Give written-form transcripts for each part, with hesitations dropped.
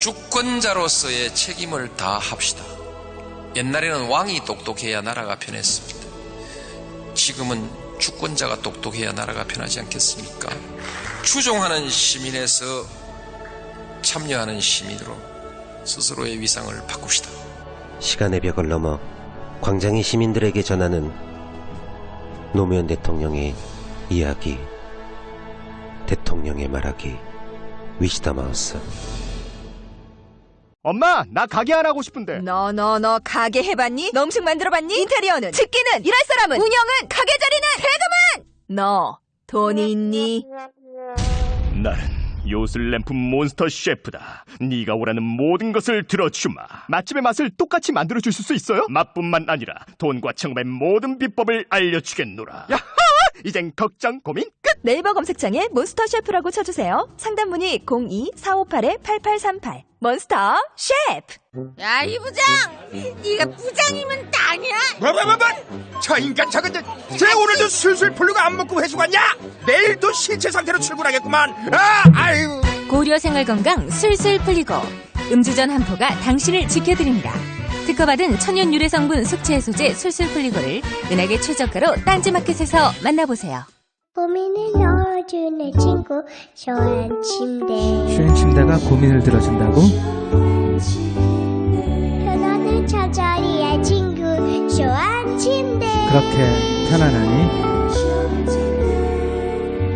주권자로서의 책임을 다합시다. 옛날에는 왕이 똑똑해야 나라가 편했습니다. 지금은 주권자가 똑똑해야 나라가 편하지 않겠습니까? 추종하는 시민에서 참여하는 시민으로 스스로의 위상을 바꿉시다. 시간의 벽을 넘어 광장이 시민들에게 전하는 노무현 대통령의 이야기, 대통령의 말하기, 위시다마우스. 엄마, 나 가게 안 하고 싶은데. 너 가게 해봤니? 너 음식 만들어봤니? 인테리어는? 집기는? 일할 사람은? 운영은? 가게 자리는? 세금은? 너 돈이 있니? 나는 요술램프 몬스터 셰프다. 네가 원하는 모든 것을 들어주마. 맛집의 맛을 똑같이 만들어줄 수 있어요? 맛뿐만 아니라 돈과 청음의 모든 비법을 알려주겠노라. 야하! 이젠 걱정 고민 끝! 네이버 검색창에 몬스터 셰프라고 쳐주세요. 상담 문의 02-4558-8838. 몬스터 셰프. 야, 이 부장! 네가 부장이면 땅이야? 뭐? 저 인간 저건 쟤 오늘도 술술 풀리고 안 먹고 회수 갔냐? 내일도 신체 상태로 출근하겠구만. 아유. 고려 생활건강 술술 풀리고 음주전 한포가 당신을 지켜드립니다. 특허받은 천연 유래 성분 숙취 해소제 술술 풀리고를 은하계 최저가로 딴지마켓에서 만나보세요. 고민을 넣어주는 친구 쇼한 침대. 쇼한 침대가 고민을 들어준다고? 편안한 저자리의 친구 쇼한 침대. 그렇게 편안하니?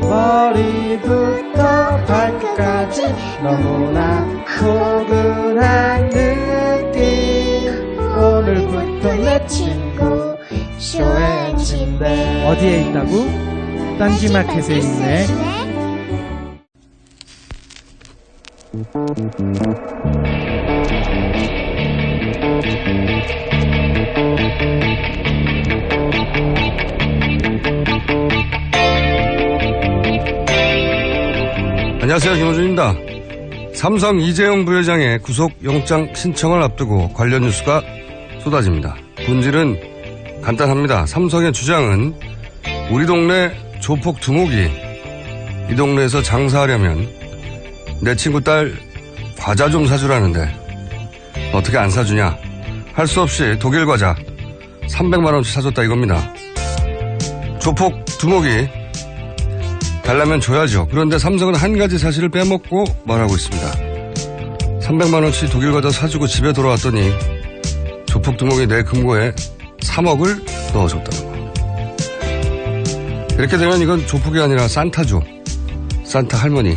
머리부터 발끝까지 너무나 포근한 느낌. 오늘부터 내 친구 쇼한 침대. 어디에 있다고? 딴지마켓에 있네. 안녕하세요, 김호준입니다. 삼성 이재용 부회장의 구속영장 신청을 앞두고 관련 뉴스가 쏟아집니다. 본질은 간단합니다. 삼성의 주장은 우리 동네 조폭 두목이 이 동네에서 장사하려면 내 친구 딸 과자 좀 사주라는데 어떻게 안 사주냐. 할 수 없이 독일 과자 300만 원치 사줬다 이겁니다. 조폭 두목이 달라면 줘야죠. 그런데 삼성은 한 가지 사실을 빼먹고 말하고 있습니다. 300만 원치 독일 과자 사주고 집에 돌아왔더니 조폭 두목이 내 금고에 3억을 넣어줬다는 거. 이렇게 되면 이건 조폭이 아니라 산타죠. 산타 할머니.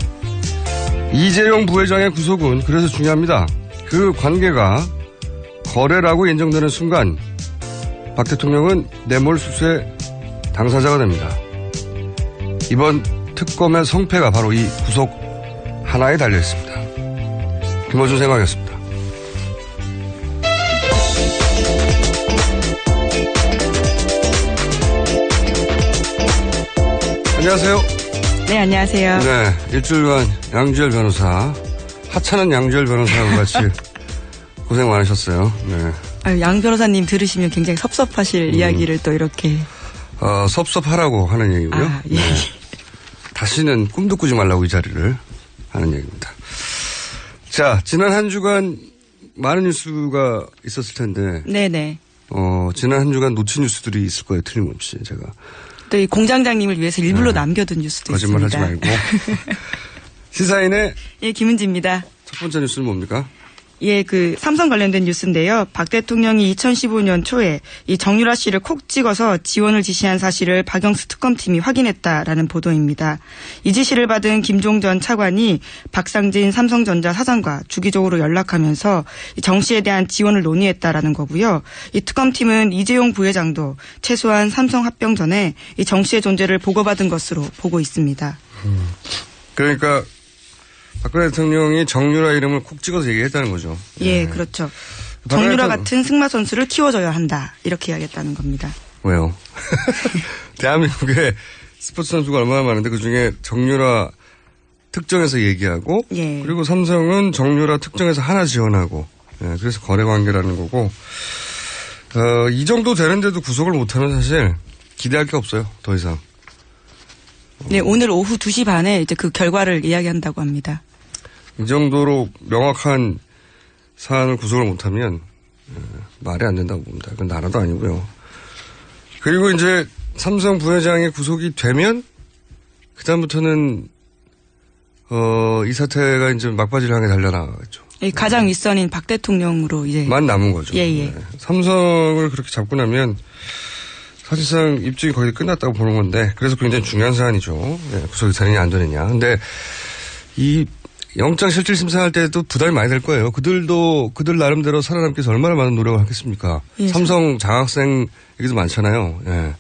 이재용 부회장의 구속은 그래서 중요합니다. 그 관계가 거래라고 인정되는 순간 박 대통령은 뇌물수수의 당사자가 됩니다. 이번 특검의 성패가 바로 이 구속 하나에 달려있습니다. 김어준 생각이었습니다. 안녕하세요. 네, 안녕하세요. 네, 일주일간 양주열 변호사, 하찮은 양주열 변호사와 같이 고생 많으셨어요. 네. 양 변호사님 들으시면 굉장히 섭섭하실 이야기를 또 이렇게. 섭섭하라고 하는 얘기고요. 예. 네. 다시는 꿈도 꾸지 말라고 이 자리를 하는 얘기입니다. 자, 지난 한 주간 많은 뉴스가 있었을 텐데. 네네. 지난 한 주간 놓친 뉴스들이 있을 거예요. 틀림없이 제가. 또 이 공장장님을 위해서 일부러 남겨둔 뉴스도 거짓말 있습니다. 하지 말고. 시사인의 예, 김은지입니다. 첫 번째 뉴스는 뭡니까? 예, 삼성 관련된 뉴스인데요. 박 대통령이 2015년 초에 이 정유라 씨를 콕 찍어서 지원을 지시한 사실을 박영수 특검팀이 확인했다라는 보도입니다. 이 지시를 받은 김종 전 차관이 박상진 삼성전자 사장과 주기적으로 연락하면서 정 씨에 대한 지원을 논의했다라는 거고요. 이 특검팀은 이재용 부회장도 최소한 삼성 합병 전에 이 정 씨의 존재를 보고받은 것으로 보고 있습니다. 그러니까 박근혜 대통령이 정유라 이름을 콕 찍어서 얘기했다는 거죠. 예, 그렇죠. 정유라 같은 승마 선수를 키워줘야 한다. 이렇게 이야기했다는 겁니다. 왜요? 대한민국에 스포츠 선수가 얼마나 많은데 그중에 정유라 특정해서 얘기하고 예. 그리고 삼성은 정유라 특정해서 하나 지원하고 그래서 거래 관계라는 거고 이 정도 되는데도 구속을 못하면 사실 기대할 게 없어요. 더 이상. 네, 오늘 오후 2시 반에 이제 그 결과를 이야기한다고 합니다. 이 정도로 명확한 사안을 구속을 못하면 말이 안 된다고 봅니다. 그건 나라도 아니고요. 그리고 이제 삼성 부회장이 구속이 되면 그다음부터는 이 사태가 이제 막바지를 향해 달려나가겠죠. 가장 윗선인 박 대통령으로 이제 만 남은 거죠. 예. 네. 삼성을 그렇게 잡고 나면 사실상 입증이 거의 끝났다고 보는 건데 그래서 굉장히 중요한 사안이죠. 네, 구속이 되느냐 안 되느냐. 근데 이 영장 실질 심사할 때도 부담이 많이 될 거예요. 그들 나름대로 살아남기 위해서 얼마나 많은 노력을 하겠습니까? 예, 삼성 장학생 얘기도 많잖아요. 예.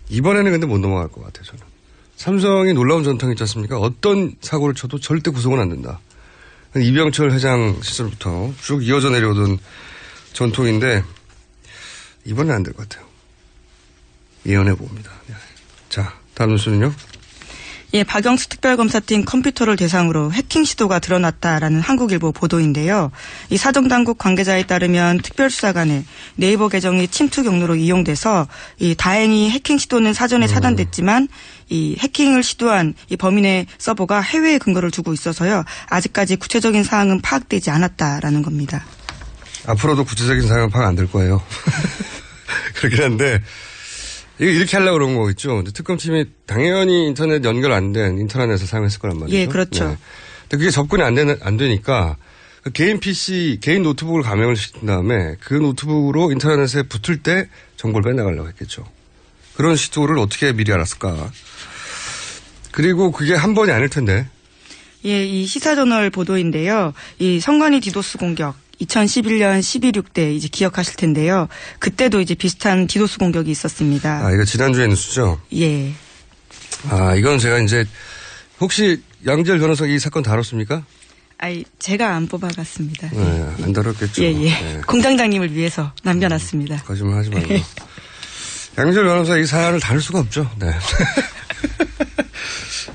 이번에는 근데 못 넘어갈 것 같아요, 저는. 삼성이 놀라운 전통이 있지 않습니까? 어떤 사고를 쳐도 절대 구속은 안 된다. 이병철 회장 시절부터 쭉 이어져 내려오던 전통인데 이번엔 안 될 것 같아요. 예언해 봅니다. 자, 다음 뉴스는요. 예, 박영수 특별검사팀 컴퓨터를 대상으로 해킹 시도가 드러났다라는 한국일보 보도인데요. 이 사정당국 관계자에 따르면 특별수사관의 네이버 계정이 침투 경로로 이용돼서 다행히 해킹 시도는 사전에 차단됐지만 이 해킹을 시도한 이 범인의 서버가 해외에 근거를 두고 있어서요. 아직까지 구체적인 사항은 파악되지 않았다라는 겁니다. 앞으로도 구체적인 사항은 파악 안 될 거예요. 그렇긴 한데 이렇게 하려고 그런 거겠죠. 특검팀이 당연히 인터넷 연결 안 된 인터넷에서 사용했을 거란 말이죠. 예, 그렇죠. 네. 근데 그게 접근이 안 되니까 개인 PC, 개인 노트북을 감행을 시킨 다음에 그 노트북으로 인터넷에 붙을 때 정보를 빼나가려고 했겠죠. 그런 시도를 어떻게 미리 알았을까. 그리고 그게 한 번이 아닐 텐데. 예, 이 시사저널 보도인데요. 이 선관위 디도스 공격. 2011년 11.6 때 이제 기억하실 텐데요. 그때도 이제 비슷한 디도스 공격이 있었습니다. 아, 이거 지난주에 뉴스죠? 예. 아, 이건 제가 이제 혹시 양재열 변호사 이 사건 다뤘습니까? 아이, 제가 안 뽑아갔습니다. 네, 안 다뤘겠죠. 예. 네. 공장장님을 위해서 남겨놨습니다. 거짓말 하지 말고. 양재열 변호사 이 사안을 다룰 수가 없죠. 네.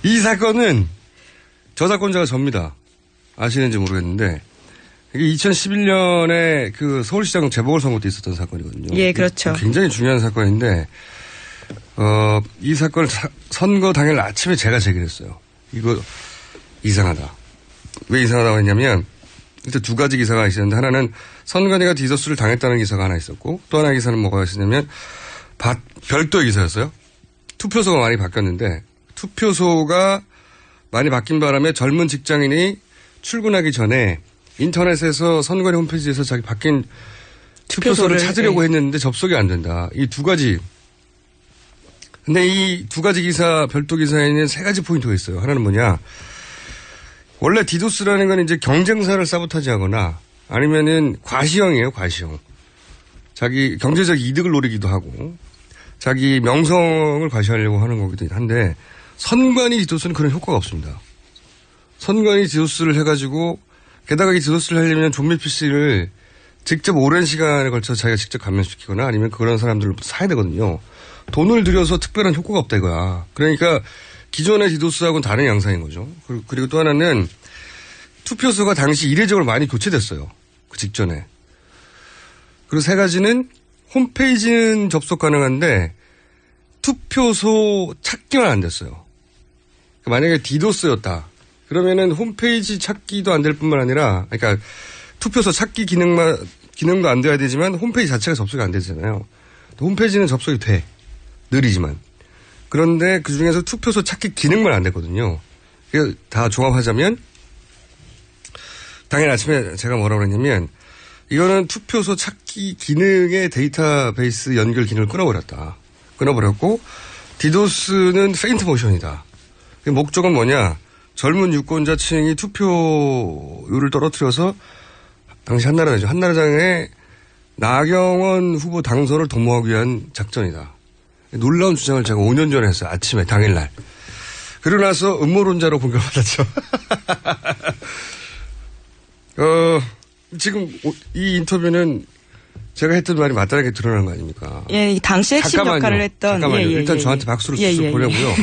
이 사건은 저작권자가 접니다. 아시는지 모르겠는데 이게 2011년에 그 서울시장 재보궐선거 때 있었던 사건이거든요. 예, 그렇죠. 굉장히 중요한 사건인데, 이 사건을 선거 당일 아침에 제가 제기했어요. 이거 이상하다. 왜 이상하다고 했냐면, 일단 두 가지 기사가 있었는데, 하나는 선관위가 디도스를 당했다는 기사가 하나 있었고, 또 하나의 기사는 뭐가 있었냐면, 별도의 기사였어요. 투표소가 많이 바뀌었는데, 투표소가 많이 바뀐 바람에 젊은 직장인이 출근하기 전에 인터넷에서 선관위 홈페이지에서 자기 바뀐 투표소를 찾으려고 했는데 접속이 안 된다. 이 두 가지. 근데 이 두 가지 기사, 별도 기사에는 세 가지 포인트가 있어요. 하나는 뭐냐. 원래 디도스라는 건 이제 경쟁사를 사보타지하거나 아니면은 과시형이에요, 과시형. 자기 경제적 이득을 노리기도 하고 자기 명성을 과시하려고 하는 거기도 한데 선관위 디도스는 그런 효과가 없습니다. 선관위 디도스를 해가지고 게다가 이 디도스를 하려면 종밀 PC를 직접 오랜 시간에 걸쳐 자기가 직접 감염시키거나 아니면 그런 사람들을 사야 되거든요. 돈을 들여서 특별한 효과가 없다 이거야. 그러니까 기존의 디도스하고는 다른 양상인 거죠. 그리고 또 하나는 투표소가 당시 이례적으로 많이 교체됐어요. 그 직전에. 그리고 세 가지는 홈페이지는 접속 가능한데 투표소 찾기만 안 됐어요. 만약에 디도스였다. 그러면은 홈페이지 찾기도 안 될 뿐만 아니라, 그러니까 투표소 찾기 기능도 안 돼야 되지만 홈페이지 자체가 접속이 안 되잖아요. 홈페이지는 접속이 돼. 느리지만. 그런데 그 중에서 투표소 찾기 기능만 안 됐거든요. 다 종합하자면, 당일 아침에 제가 뭐라고 그랬냐면, 이거는 투표소 찾기 기능의 데이터베이스 연결 기능을 끊어버렸다. 끊어버렸고, 디도스는 페인트 모션이다. 목적은 뭐냐? 젊은 유권자층이 투표율을 떨어뜨려서 당시 한나라당이죠. 한나라당의 나경원 후보 당선을 도모하기 위한 작전이다. 놀라운 주장을 제가 5년 전에 했어요. 아침에 당일날. 그러고 나서 음모론자로 공격받았죠. 지금 이 인터뷰는 제가 했던 말이 맞다는 게 드러난 거 아닙니까? 예, 당시 핵심 역할을 했던. 잠깐만요. 예, 일단 저한테 박수를 보려고요.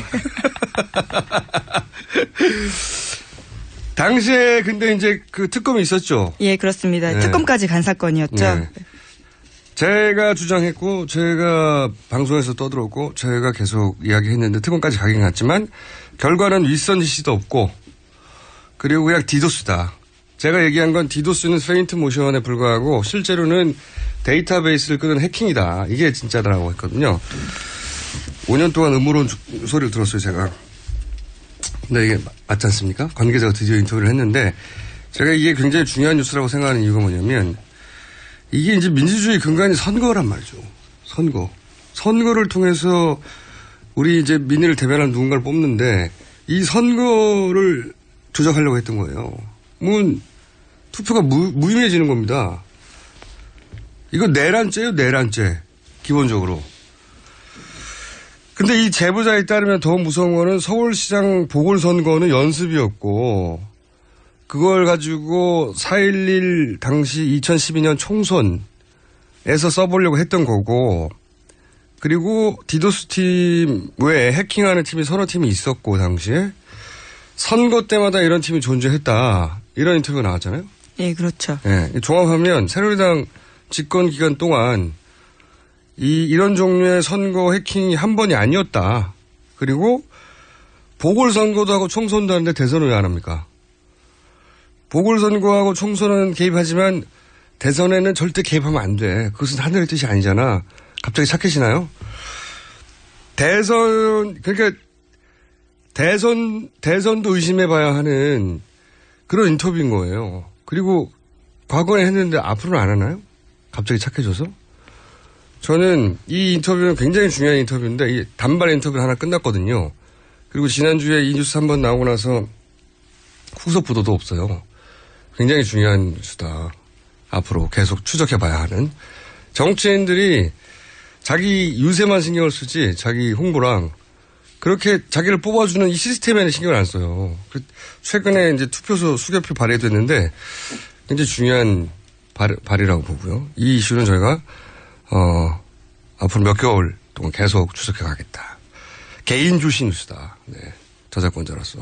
당시에 근데 이제 그 특검이 있었죠. 예, 그렇습니다. 네. 특검까지 간 사건이었죠. 네. 제가 주장했고 제가 방송에서 떠들었고 제가 계속 이야기했는데 특검까지 가긴 갔지만 결과는 윗선 지시도 없고 그리고 그냥 디도스다. 제가 얘기한 건 디도스는 페인트 모션에 불과하고 실제로는 데이터베이스를 끄는 해킹이다. 이게 진짜라고 했거든요. 5년 동안 음모론 소리를 들었어요, 제가. 근데 이게 맞지 않습니까? 관계자가 드디어 인터뷰를 했는데 제가 이게 굉장히 중요한 뉴스라고 생각하는 이유가 뭐냐면 이게 이제 민주주의 근간이 선거란 말이죠. 선거를 통해서 우리 이제 민의를 대변하는 누군가를 뽑는데 이 선거를 조작하려고 했던 거예요. 투표가 무의미해지는 겁니다. 이거 내란죄예요, 내란죄. 기본적으로. 근데 이 제보자에 따르면 더 무서운 거는 서울시장 보궐선거는 연습이었고 그걸 가지고 4.11 당시 2012년 총선에서 써보려고 했던 거고 그리고 디도스 팀 외에 해킹하는 팀이 서너 팀이 있었고 당시에 선거 때마다 이런 팀이 존재했다. 이런 인터뷰가 나왔잖아요. 예, 그렇죠. 예, 종합하면 새누리당 집권 기간 동안 이런 종류의 선거 해킹이 한 번이 아니었다. 그리고 보궐선거도 하고 총선도 하는데 대선을 왜 안 합니까? 보궐선거하고 총선은 개입하지만 대선에는 절대 개입하면 안 돼. 그것은 하늘의 뜻이 아니잖아. 갑자기 착해지나요? 그러니까 대선도 의심해봐야 하는 그런 인터뷰인 거예요. 그리고 과거에 했는데 앞으로는 안 하나요? 갑자기 착해져서? 저는 이 인터뷰는 굉장히 중요한 인터뷰인데 이 단발 인터뷰 하나 끝났거든요. 그리고 지난주에 이 뉴스 한번 나오고 나서 후속 보도도 없어요. 굉장히 중요한 뉴스다. 앞으로 계속 추적해봐야 하는. 정치인들이 자기 유세만 신경을 쓰지 자기 홍보랑 그렇게 자기를 뽑아주는 이 시스템에는 신경을 안 써요. 최근에 이제 투표소 수개표 발의됐는데 굉장히 중요한 발의라고 보고요. 이 이슈는 저희가 앞으로 몇 개월 동안 계속 추적해 가겠다. 개인 주시 뉴스다. 네. 저작권자로서.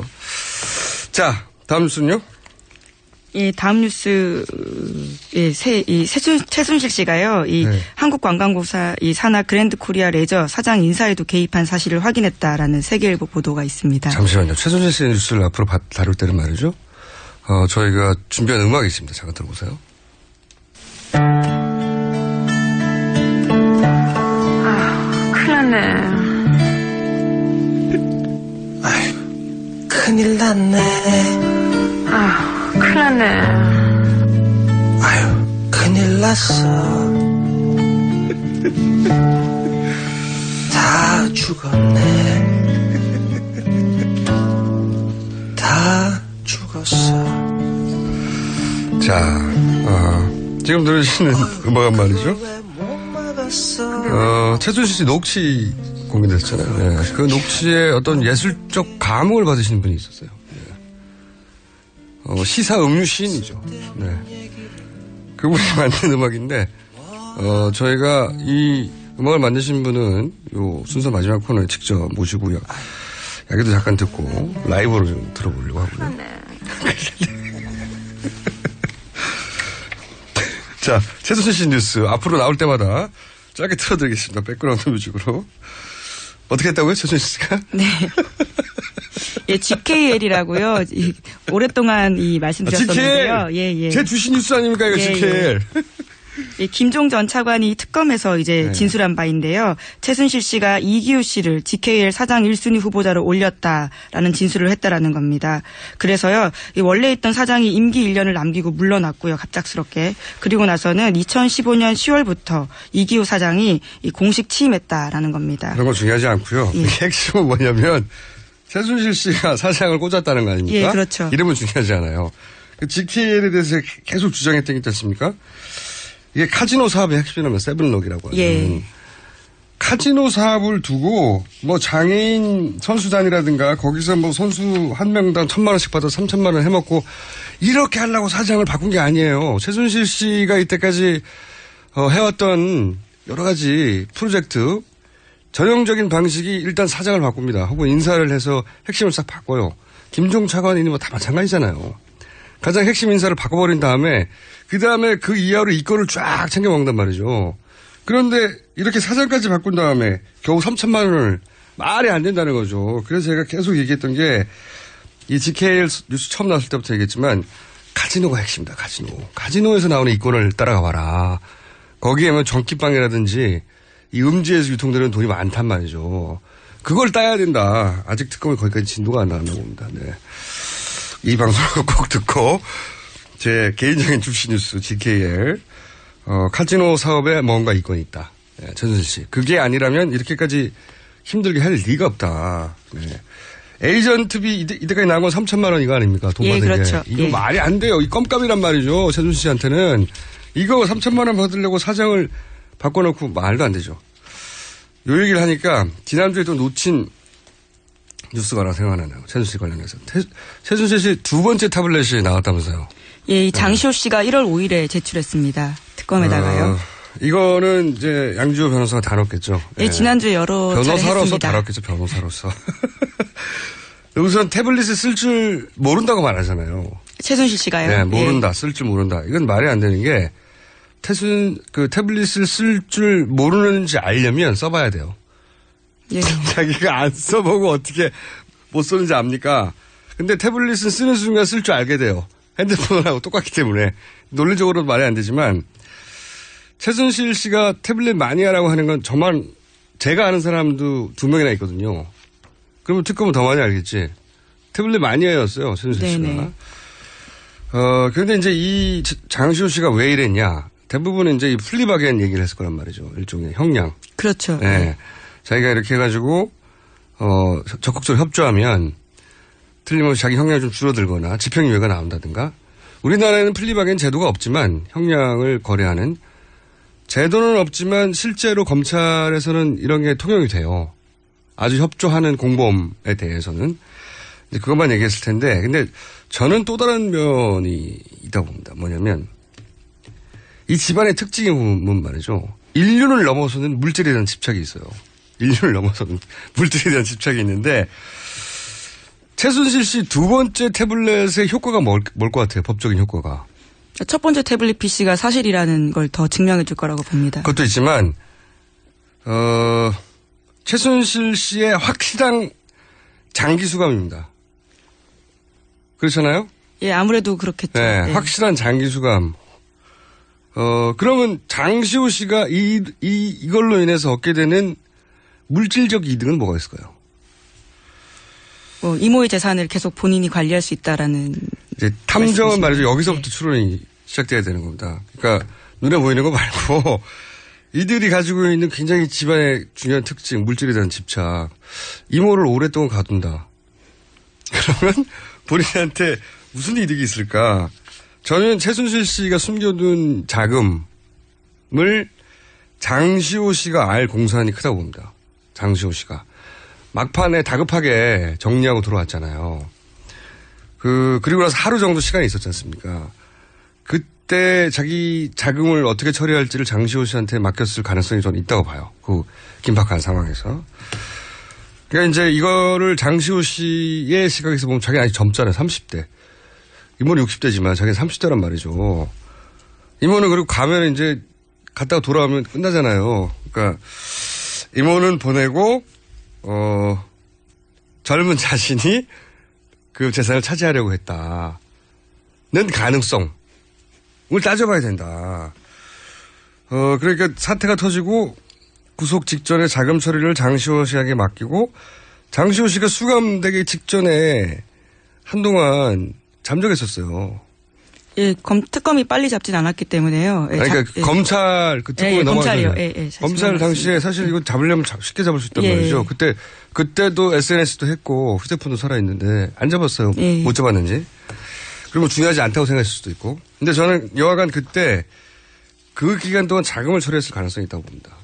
자, 다음 뉴스는요? 예, 다음 뉴스, 최순실 씨가요, 네. 한국관광공사 산하 그랜드 코리아 레저 사장 인사에도 개입한 사실을 확인했다라는 세계일보 보도가 있습니다. 잠시만요. 최순실 씨의 뉴스를 앞으로 다룰 때는 말이죠. 저희가 준비한 음악이 있습니다. 잠깐 들어보세요. 큰일 났네. 아휴, 큰일 났네. 큰일 났네. 아휴, 큰일 났어. 다 죽었네. 다 죽었어. 자, 지금 들으시는 음악은 말이죠. 최순실 씨 녹취 공개됐잖아요. 네. 그 녹취에 어떤 예술적 감흥을 받으시는 분이 있었어요. 네. 시사 음유 시인이죠. 네. 그분이 만든 음악인데, 저희가 이 음악을 만드신 분은 요 순서 마지막 코너에 직접 모시고 이야기도 잠깐 듣고 라이브로 좀 들어보려고 하고요. 자, 최순실 씨 뉴스 앞으로 나올 때마다 짧게 틀어드리겠습니다. 백그라운드 뮤직으로. 어떻게 했다고요, 최순실 씨가? 네. 예, GKL이라고요. 오랫동안 말씀드렸었는데요. GKL. 제 주신 뉴스 아닙니까, 이거 GKL. 예, 김종 전 차관이 특검에서 이제 진술한 바인데요. 최순실 씨가 이기우 씨를 GKL 사장 1순위 후보자로 올렸다라는 진술을 했다라는 겁니다. 그래서요, 원래 있던 사장이 임기 1년을 남기고 물러났고요, 갑작스럽게. 그리고 나서는 2015년 10월부터 이기우 사장이 공식 취임했다라는 겁니다. 그런 건 중요하지 않고요. 예. 핵심은 뭐냐면 최순실 씨가 사장을 꽂았다는 거 아닙니까? 예, 그렇죠. 이름은 중요하지 않아요. 그 GKL에 대해서 계속 주장했던 게 있지 않습니까? 이게 카지노 사업의 핵심이라면 세븐록이라고 하는. 예. 카지노 사업을 두고 장애인 선수단이라든가 거기서 선수 한 명당 1,000만 원씩 받아 3,000만 원 해먹고 이렇게 하려고 사장을 바꾼 게 아니에요. 최순실 씨가 이때까지 해왔던 여러 가지 프로젝트 전형적인 방식이 일단 사장을 바꿉니다. 혹은 인사를 해서 핵심을 싹 바꿔요. 김종 차관이니 다 마찬가지잖아요. 가장 핵심 인사를 바꿔버린 다음에 그 이하로 이권을 쫙 챙겨 먹는단 말이죠. 그런데 이렇게 사장까지 바꾼 다음에 겨우 3,000만 원을 말이 안 된다는 거죠. 그래서 제가 계속 얘기했던 게 이 GKL 뉴스 처음 나왔을 때부터 얘기했지만 카지노가 핵심이다. 카지노에서 나오는 이권을 따라가 봐라. 거기에 뭐 전기빵이라든지 이 음주에서 유통되는 돈이 많단 말이죠. 그걸 따야 된다. 아직 특검이 거기까지 진도가 안 나왔나 봅니다. 네. 이 방송을 꼭 듣고 제 개인적인 주시 뉴스 GKL 카지노 사업에 뭔가 이권이 있다. 네, 최순실 씨. 그게 아니라면 이렇게까지 힘들게 할 리가 없다. 네. 에이전트비 이때까지 나온 건 3천만 원 이거 아닙니까? 돈 받은 그렇죠. 게. 이거 말이 안 돼요. 이 껌값이란 말이죠. 최순실 씨한테는. 이거 3천만 원 받으려고 사장을 바꿔놓고 말도 안 되죠. 요 얘기를 하니까 지난주에 또 놓친 뉴스가 하나 생각나네요. 최순실 씨 관련해서. 최순실 씨 두 번째 타블렛이 나왔다면서요. 예, 이 장시호 씨가 1월 5일에 제출했습니다. 특검에다가요. 이거는 이제 양지호 변호사가 다뤘겠죠. 예, 지난주에 여러 차례 변호사로서 했습니다. 다뤘겠죠. 변호사로서. 여기서는 태블릿을 쓸 줄 모른다고 말하잖아요. 최순실 씨가요? 네, 모른다. 쓸 줄 모른다. 이건 말이 안 되는 게 태블릿을 쓸 줄 모르는지 알려면 써봐야 돼요. 예. 자기가 안 써보고 어떻게 못 쓰는지 압니까? 근데 태블릿은 쓰는 순간 쓸 줄 알게 돼요. 핸드폰하고 똑같기 때문에. 논리적으로도 말이 안 되지만 최순실 씨가 태블릿 마니아라고 하는 건 제가 아는 사람도 2명이나 있거든요. 그러면 특검은 더 많이 알겠지. 태블릿 마니아였어요, 최순실 씨가. 그런데 이제 이 장시호 씨가 왜 이랬냐. 대부분은 이제 이 플리바겐 얘기를 했을 거란 말이죠. 일종의 형량. 그렇죠. 네. 자기가 이렇게 해가지고, 적극적으로 협조하면 틀림없이 자기 형량이 좀 줄어들거나 집행유예가 나온다든가. 우리나라에는 플리바겐 제도가 없지만 형량을 거래하는 제도는 없지만 실제로 검찰에서는 이런 게 통용이 돼요. 아주 협조하는 공범에 대해서는. 이제 그것만 얘기했을 텐데, 근데 저는 또 다른 면이 있다고 봅니다. 뭐냐면, 이 집안의 특징이 보면 말이죠. 인륜을 넘어서는 물질에 대한 집착이 있어요. 인륜을 넘어서는 물질에 대한 집착이 있는데, 최순실 씨 두 번째 태블릿의 효과가 뭘 것 같아요? 법적인 효과가. 첫 번째 태블릿 PC가 사실이라는 걸 더 증명해 줄 거라고 봅니다. 그것도 있지만, 최순실 씨의 확실한 장기수감입니다. 그렇잖아요? 예, 아무래도 그렇겠죠. 네, 예. 확실한 장기수감. 그러면 장시호 씨가 이걸로 인해서 얻게 되는 물질적 이득은 뭐가 있을까요? 이모의 재산을 계속 본인이 관리할 수 있다라는. 이제 탐정은 말이죠. 여기서부터 추론이 시작돼야 되는 겁니다. 그러니까 눈에 보이는 거 말고 이들이 가지고 있는 굉장히 집안의 중요한 특징, 물질에 대한 집착. 이모를 오랫동안 가둔다. 그러면 본인한테 무슨 이득이 있을까? 저는 최순실 씨가 숨겨둔 자금을 장시호 씨가 알 공산이 크다고 봅니다. 장시호 씨가. 막판에 다급하게 정리하고 들어왔잖아요. 그리고 나서 하루 정도 시간이 있었지 않습니까? 그때 자기 자금을 어떻게 처리할지를 장시호 씨한테 맡겼을 가능성이 저는 있다고 봐요. 그 긴박한 상황에서. 그러니까 이제 이거를 장시호 씨의 시각에서 보면 자기는 아직 젊잖아요. 30대. 이모는 60대지만 자기는 30대란 말이죠. 이모는 그리고 가면 이제 갔다가 돌아오면 끝나잖아요. 그러니까 이모는 보내고 젊은 자신이 그 재산을 차지하려고 했다는 가능성을 따져봐야 된다. 그러니까 사태가 터지고 구속 직전에 자금 처리를 장시호 씨에게 맡기고 장시호 씨가 수감되기 직전에 한동안 잠적했었어요. 예, 특검이 빨리 잡진 않았기 때문에요. 예, 그러니까 검찰 그 특검에 넘어가요. 검찰 당시에 사실 이거 잡으려면 쉽게 잡을 수 있단 말이죠. 그때도 SNS도 했고 휴대폰도 살아 있는데 안 잡았어요. 못 잡았는지. 그리고 중요하지 않다고 생각했을 수도 있고. 근데 저는 여하간 그때 그 기간 동안 자금을 처리했을 가능성이 있다고 봅니다.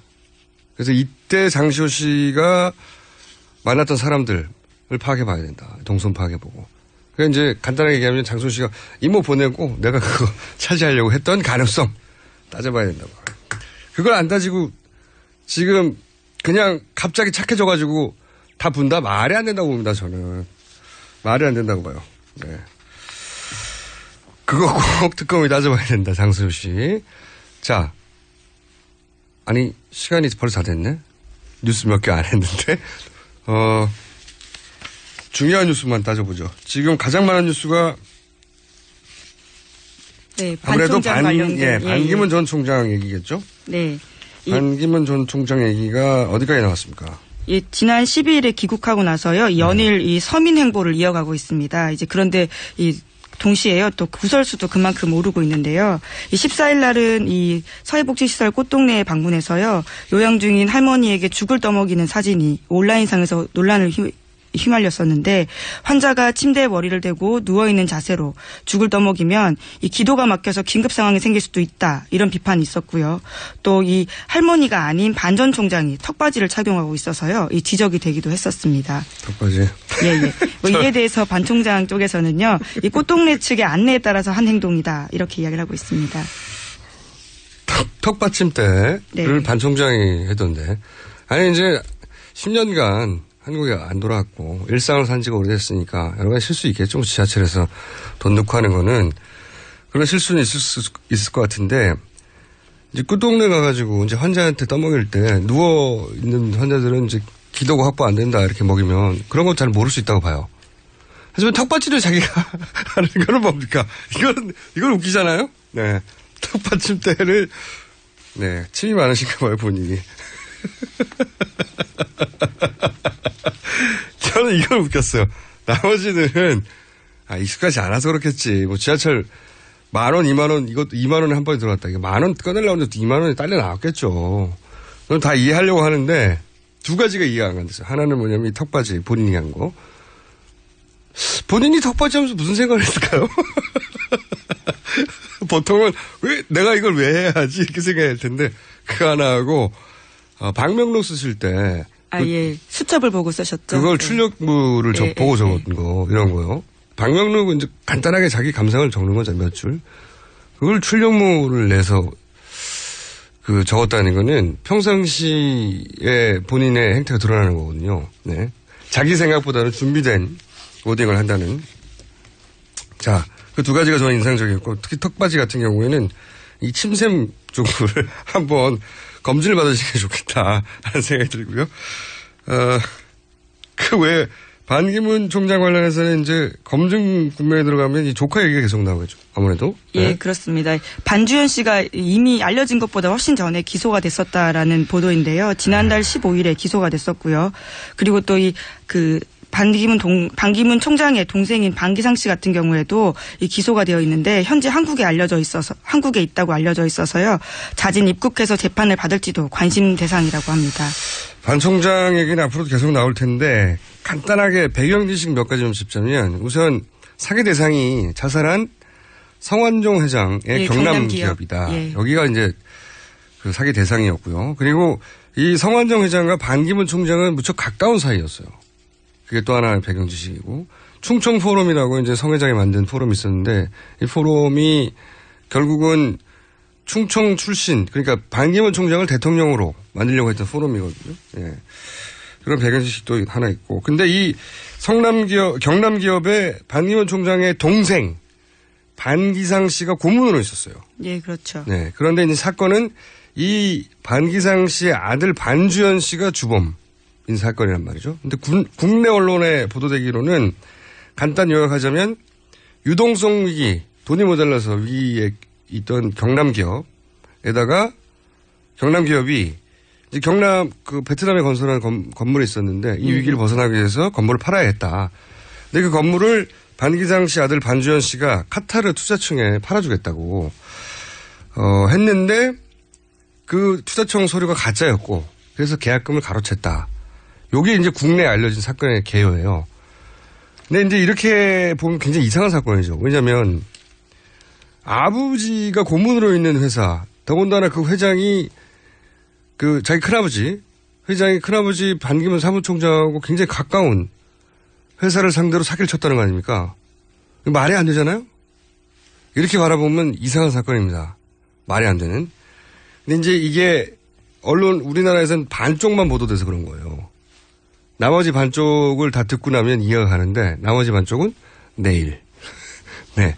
그래서 이때 장시호 씨가 만났던 사람들을 파악해 봐야 된다. 동선 파악해 보고. 그러니까 이제 간단하게 얘기하면 장시호 씨가 이모 보내고 내가 그거 차지하려고 했던 가능성 따져봐야 된다고. 그걸 안 따지고 지금 그냥 갑자기 착해져가지고 다 분다? 말이 안 된다고 봅니다, 저는. 말이 안 된다고 봐요. 네. 그거 꼭 특검이 따져봐야 된다, 장시호 씨. 자. 아니, 시간이 벌써 다 됐네? 뉴스 몇 개 안 했는데. 중요한 뉴스만 따져보죠. 지금 가장 많은 뉴스가 네, 아무래도 관련된 반기문 전 총장 얘기겠죠? 네. 반기문 전 총장 얘기가 어디까지 나왔습니까? 예, 지난 12일에 귀국하고 나서요, 연일 이 서민 행보를 이어가고 있습니다. 이제 그런데 동시에요, 또 구설수도 그만큼 오르고 있는데요. 이 14일 날은 이 사회복지시설 꽃동네에 방문해서요, 요양 중인 할머니에게 죽을 떠먹이는 사진이 온라인상에서 논란을 휘말렸었는데, 환자가 침대에 머리를 대고 누워있는 자세로 죽을 떠먹이면 이 기도가 막혀서 긴급 상황이 생길 수도 있다, 이런 비판이 있었고요. 또 이 할머니가 아닌 반 전 총장이 턱바지를 착용하고 있어서요, 이 지적이 되기도 했었습니다. 턱바지? 예. 뭐 이에 대해서 반 총장 쪽에서는요, 이 꽃동네 측의 안내에 따라서 한 행동이다, 이렇게 이야기를 하고 있습니다. 턱받침대를 네. 반 총장이 했던데, 아니 이제 10년간 한국에 안 돌아왔고 일상을 산 지가 오래됐으니까 여러 가지 실수 있겠죠. 지하철에서 돈 넣고 하는 거는 그런 실수는 있을 것 같은데, 이제 끝동네 가가지고 이제 환자한테 떠먹일 때 누워 있는 환자들은 이제 기도가 확보 안 된다 이렇게 먹이면 그런 거 잘 모를 수 있다고 봐요. 하지만 턱받침을 자기가 하는 거는 뭡니까? 이건 웃기잖아요. 네, 턱받침대를 네 침이 많으신가 봐요 본인이. 저는 이걸 웃겼어요. 나머지는 익숙하지 않아서 그렇겠지. 뭐 지하철 10,000원, 20,000원 이것도 20,000원에 한 번에 들어왔다. 이게 10,000원 꺼내려고 하는데 20,000원이 딸려 나왔겠죠. 그건 다 이해하려고 하는데 두 가지가 이해가 안 간댔어요. 하나는 뭐냐면 이 턱받이 본인이 한 거. 본인이 턱받이 하면서 무슨 생각을 했을까요? 보통은 내가 이걸 왜 해야 하지 이렇게 생각할 텐데 그거 하나 하고 방명록 쓰실 때 수첩을 보고 쓰셨죠. 그걸 출력물을 보고 적은 거 이런 거요. 방명록은 이제 간단하게 자기 감상을 적는 거죠, 몇 줄. 그걸 출력물을 내서 적었다는 거는 평상시에 본인의 행태가 드러나는 거거든요. 네. 자기 생각보다는 준비된 워딩을 한다는. 자, 그 두 가지가 저는 인상적이었고, 특히 턱받이 같은 경우에는 이 침샘 쪽을 한번 검진을 받으시는 게 좋겠다 하는 생각이 들고요. 그 외에 반기문 총장 관련해서는 이제 검증 국면에 들어가면 이 조카 얘기가 계속 나오겠죠. 아무래도. 예, 네. 그렇습니다. 반주현 씨가 이미 알려진 것보다 훨씬 전에 기소가 됐었다라는 보도인데요. 지난달 15일에 기소가 됐었고요. 그리고 또 반기문 총장의 동생인 반기상 씨 같은 경우에도 이 기소가 되어 있는데 현재 한국에 있다고 알려져 있어서요. 자진 입국해서 재판을 받을지도 관심 대상이라고 합니다. 반 총장 얘기는 앞으로도 계속 나올 텐데 간단하게 배경 지식 몇 가지 좀 짚자면 우선 사기 대상이 자살한 성완종 회장의 경남 기업이다. 예. 여기가 이제 그 사기 대상이었고요. 그리고 이 성완종 회장과 반기문 총장은 무척 가까운 사이였어요. 그게 또 하나의 배경 지식이고 충청 포럼이라고 이제 성 회장이 만든 포럼이 있었는데 이 포럼이 결국은 충청 출신 그러니까 반기문 총장을 대통령으로 만들려고 했던 포럼이거든요. 예. 그런 배경 지식도 하나 있고 근데 이 경남 기업의 반기문 총장의 동생 반기상 씨가 고문으로 있었어요. 예, 그렇죠. 네. 그런데 이제 사건은 이 반기상 씨의 아들 반주현 씨가 주범인 사건이란 말이죠. 근데 국내 언론에 보도되기로는 간단 요약하자면 유동성 위기, 돈이 모자라서 위기에 있던 경남 기업에다가 경남 기업이 이제 경남 베트남에 건설한 건물이 있었는데 이 위기를 벗어나기 위해서 건물을 팔아야 했다. 근데 그 건물을 반기상 씨 아들 반주현 씨가 카타르 투자청에 팔아주겠다고 했는데 그 투자청 서류가 가짜였고 그래서 계약금을 가로챘다. 요게 이제 국내에 알려진 사건의 개요예요. 근데 이제 이렇게 보면 굉장히 이상한 사건이죠. 왜냐하면 아버지가 고문으로 있는 회사, 더군다나 그 회장이 자기 회장이 큰아버지 반기문 사무총장하고 굉장히 가까운 회사를 상대로 사기를 쳤다는 거 아닙니까? 말이 안 되잖아요? 이렇게 바라보면 이상한 사건입니다. 말이 안 되는. 근데 이제 이게 우리나라에서는 반쪽만 보도돼서 그런 거예요. 나머지 반쪽을 다 듣고 나면 이해가 가는데 나머지 반쪽은 내일. 네.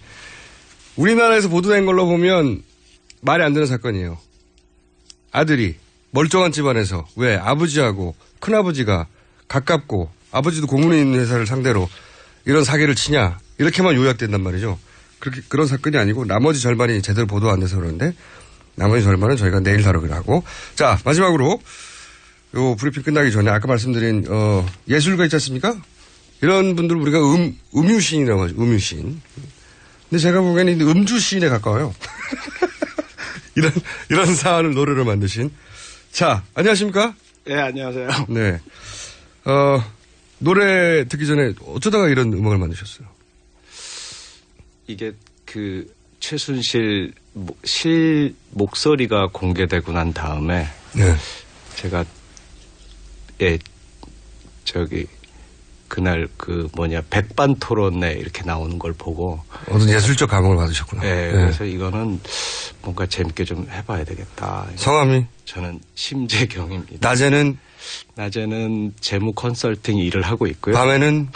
우리나라에서 보도된 걸로 보면 말이 안 되는 사건이에요. 아들이 멀쩡한 집안에서 왜 아버지하고 큰아버지가 가깝고 아버지도 공무원인 회사를 상대로 이런 사기를 치냐 이렇게만 요약된단 말이죠. 그런 사건이 아니고 나머지 절반이 제대로 보도 안 돼서 그러는데 나머지 절반은 저희가 내일 다루기로 하고. 자, 마지막으로 요 브리핑 끝나기 전에 아까 말씀드린 예술가 있지 않습니까? 이런 분들 우리가 음유시인이라고 하죠. 음유시인. 근데 제가 보기에는 음주시인에 가까워요. 이런 사안을 노래로 만드신. 자, 안녕하십니까? 네, 안녕하세요. 네. 노래 듣기 전에 어쩌다가 이런 음악을 만드셨어요? 이게 최순실 목소리가 공개되고 난 다음에 네. 제가 그날 백반 토론에 이렇게 나오는 걸 보고 어떤 예술적 감흥을 받으셨구나. 네, 그래서 이거는 뭔가 재밌게 좀 해봐야 되겠다. 성함이? 저는 심재경입니다. 낮에는 재무 컨설팅 일을 하고 있고요. 밤에는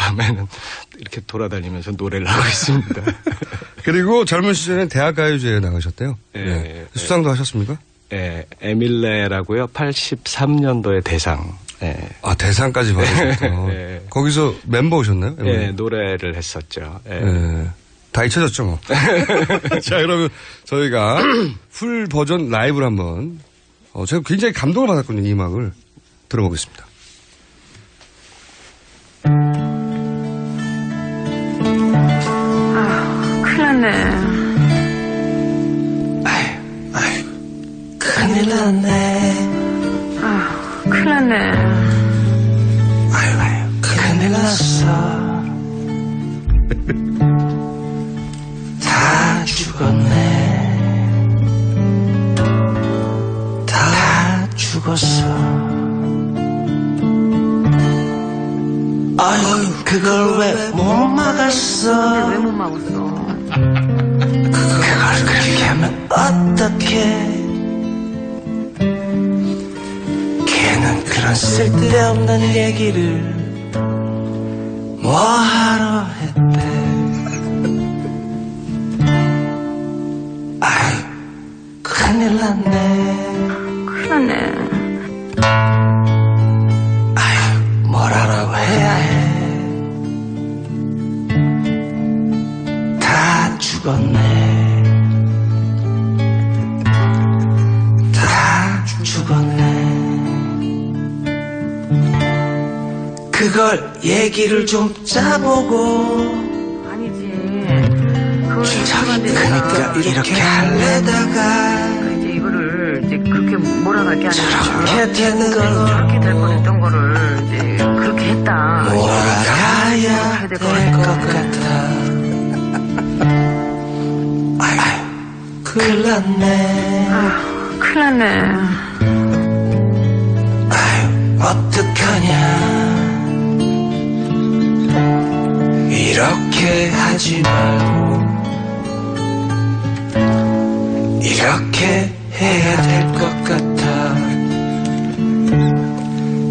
이렇게 돌아다니면서 노래를 하고 있습니다. 그리고 젊은 시절엔 대학가요제에 나가셨대요. 네. 수상도 하셨습니까? 네, 에밀레라고요. 83년도에 대상. 네. 아, 대상까지 받으셨다. 네. 거기서 멤버 오셨나요? 네, 노래를 했었죠. 네. 네. 다 잊혀졌죠, 뭐. 자, 그러면 저희가 풀 버전 라이브를 한번, 제가 굉장히 감동을 받았거든요, 이 음악을. 들어보겠습니다. 큰일 났네. 아유, 큰일 났네. 큰일 났네. 아유, 큰일 났어. 다 죽었네. 다 죽었어. 아유, 그걸 왜 못 막았어? 왜 못 막았어? 그걸 그렇게 하면 어떡해? 걔는 그런 쓸데없는 얘기를 뭐하러 했대? 아유, 큰일 났네. 큰일 났네. 아유, 뭐라고 해야 해? 다 죽었네. 다 죽었네. 그걸 얘기를 좀 짜보고. 아니지. 그걸 그러니까 이렇게 할래다가 이제 이거를 이제 그렇게 몰아갈 게 아니라 저렇게 되는 걸 저렇게 될 뻔했던 거를 이제 그렇게 했다. 몰아가야 될 것 같아. 아유, 큰일 났네. 큰일 났네. 아유, 어떡하냐. 이렇게 하지 말고 이렇게 해야 될 것 같아.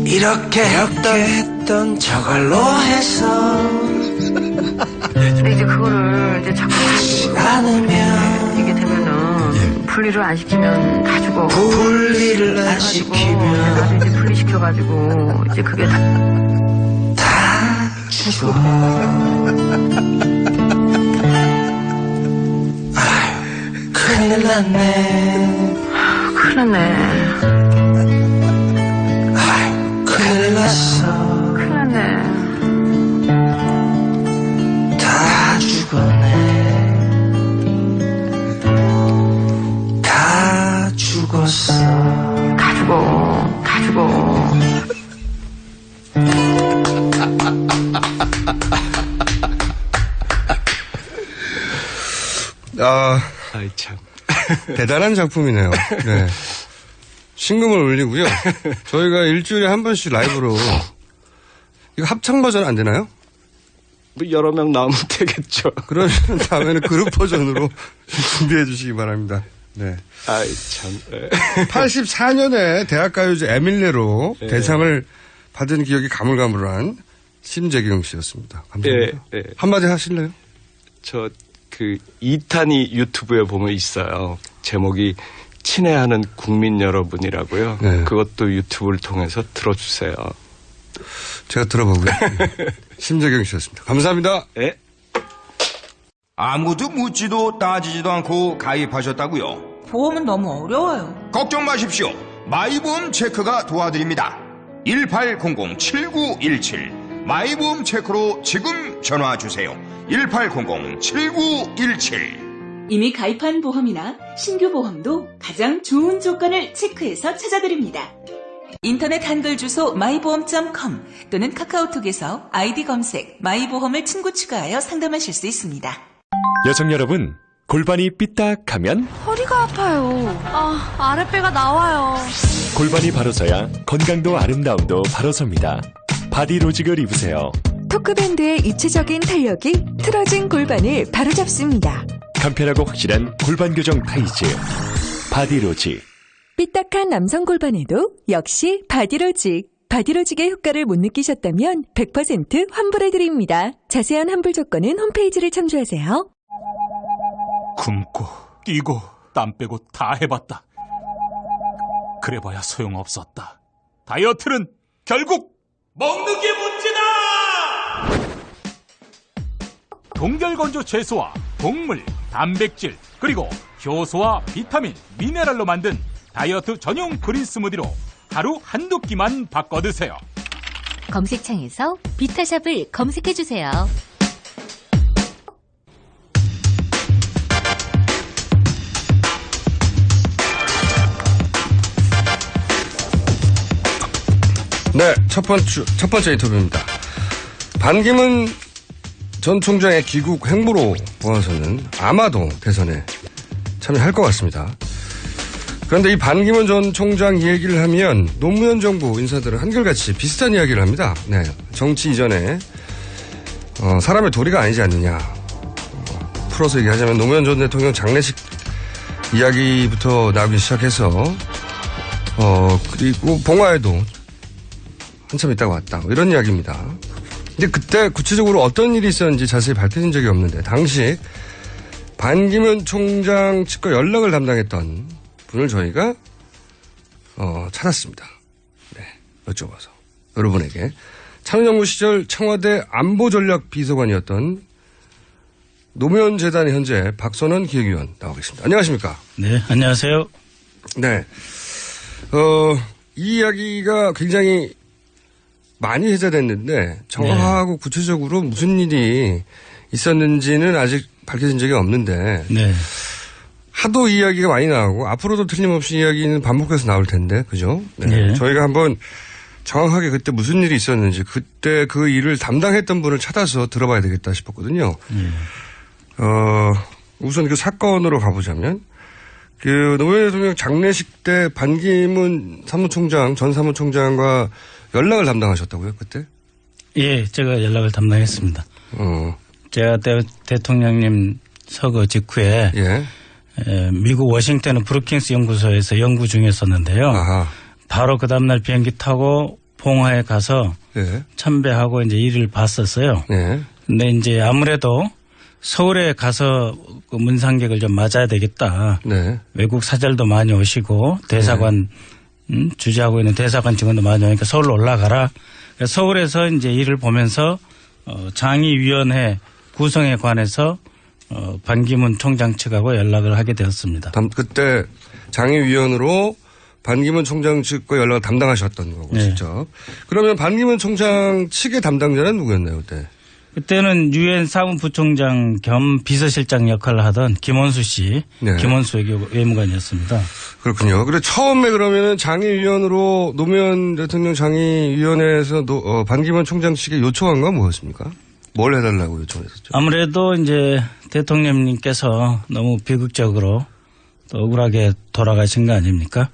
이렇게 했던 저걸로 해서 근데 이제 그거를 이제 자꾸 않으면 이게 되면은 분리를 안 시키면 다 죽어. 분리를 안 시키면 나도 이제 분리시켜가지고 이제 그게 다 죽어. 아유, 큰일 났네. 큰일 났네. 아유, 큰일 났어. 큰일 났네. 다 죽었네. 다 죽었어. 다 죽어. 다 죽어. 아이 참. 대단한 작품이네요. 네. 신금을 울리고요. 저희가 일주일에 한 번씩 라이브로 이거 합창 버전 안 되나요? 뭐 여러 명 나오면 되겠죠. 그러면 다음에는 그룹 버전으로 준비해 주시기 바랍니다. 네. 아이 참. 84년에 대학가요제 에밀레로 네. 대상을 받은 기억이 가물가물한 심재경 씨였습니다. 감사합니다. 네, 네. 한마디 하실래요? 저 이탄이 유튜브에 보면 있어요. 제목이 친애하는 국민 여러분이라고요. 네. 그것도 유튜브를 통해서 들어주세요. 제가 들어보고요. 심재경 씨였습니다. 감사합니다. 네. 아무도 묻지도 따지지도 않고 가입하셨다고요? 보험은 너무 어려워요. 걱정 마십시오. 마이보험 체크가 도와드립니다. 1800-7917 마이보험 체크로 지금 전화 주세요. 1800-7917 이미 가입한 보험이나 신규 보험도 가장 좋은 조건을 체크해서 찾아드립니다. 인터넷 한글 주소 마이보험.com 또는 카카오톡에서 아이디 검색 마이보험을 친구 추가하여 상담하실 수 있습니다. 여성 여러분, 골반이 삐딱하면 허리가 아파요. 아랫배가 나와요. 골반이 바로 서야 건강도 아름다움도 바로 섭니다. 바디로직을 입으세요. 토크밴드의 입체적인 탄력이 틀어진 골반을 바로잡습니다. 간편하고 확실한 골반 교정 타이즈 바디로직. 삐딱한 남성 골반에도 역시 바디로직. 바디로직의 효과를 못 느끼셨다면 100% 환불해드립니다. 자세한 환불 조건은 홈페이지를 참조하세요. 굶고 뛰고 땀 빼고 다 해봤다. 그래봐야 소용없었다. 다이어트는 결국 먹는 게 문제다! 동결건조 채소와 곡물, 단백질, 그리고 효소와 비타민, 미네랄로 만든 다이어트 전용 그린 스무디로 하루 한두 끼만 바꿔 드세요. 검색창에서 비타샵을 검색해주세요. 네, 첫 번째 인터뷰입니다. 반기문 전 총장의 귀국 행보로 보아서는 아마도 대선에 참여할 것 같습니다. 그런데 이 반기문 전 총장 이 얘기를 하면 노무현 정부 인사들은 한결같이 비슷한 이야기를 합니다. 네, 정치 이전에 사람의 도리가 아니지 않느냐. 풀어서 얘기하자면 노무현 전 대통령 장례식 이야기부터 나오기 시작해서 그리고 봉화에도 한참 있다가 왔다. 이런 이야기입니다. 근데 그때 구체적으로 어떤 일이 있었는지 자세히 밝혀진 적이 없는데 당시 반기문 총장 측과 연락을 담당했던 분을 저희가 찾았습니다. 네, 여쭤봐서 여러분에게 참여정부 시절 청와대 안보전략비서관이었던 노무현 재단의 현재 박선원 기획위원 나와 계십니다. 안녕하십니까? 네, 안녕하세요. 네, 이 이야기가 굉장히 많이 회자됐는데 정확하고 네. 구체적으로 무슨 일이 있었는지는 아직 밝혀진 적이 없는데 네. 하도 이야기가 많이 나오고 앞으로도 틀림없이 이야기는 반복해서 나올 텐데 그죠? 네. 네. 저희가 한번 정확하게 그때 무슨 일이 있었는지 그때 그 일을 담당했던 분을 찾아서 들어봐야 되겠다 싶었거든요. 우선 그 사건으로 가보자면 그 노무현 대통령 장례식 때 반기문 사무총장 전 사무총장과 연락을 담당하셨다고요, 그때? 예, 제가 연락을 담당했습니다. 제가 대통령님 서거 직후에 미국 워싱턴 브루킹스 연구소에서 연구 중이었었는데요. 아하. 바로 그 다음날 비행기 타고 봉화에 가서 참배하고 이제 일을 봤었어요. 근데 이제 아무래도 서울에 가서 그 문상객을 좀 맞아야 되겠다. 외국 사절도 많이 오시고 대사관 주재하고 있는 대사관 직원도 많이 오니까 서울로 올라가라. 서울에서 이제 일을 보면서 장의위원회 구성에 관해서 반기문 총장 측하고 연락을 하게 되었습니다. 그때 장의위원으로 반기문 총장 측과 연락을 담당하셨던 거고 네. 직접. 그러면 반기문 총장 측의 담당자는 누구였나요 그때? 그때는 유엔 사무부총장 겸 비서실장 역할을 하던 김원수 씨, 네. 김원수 외무관이었습니다. 그렇군요. 그래 처음에 그러면은 장의위원으로 노무현 대통령 장의위원회에서 반기문 총장 측에 요청한 건 뭐였습니까? 뭘 해달라고 요청했었죠? 아무래도 이제 대통령님께서 너무 비극적으로 또 억울하게 돌아가신 거 아닙니까?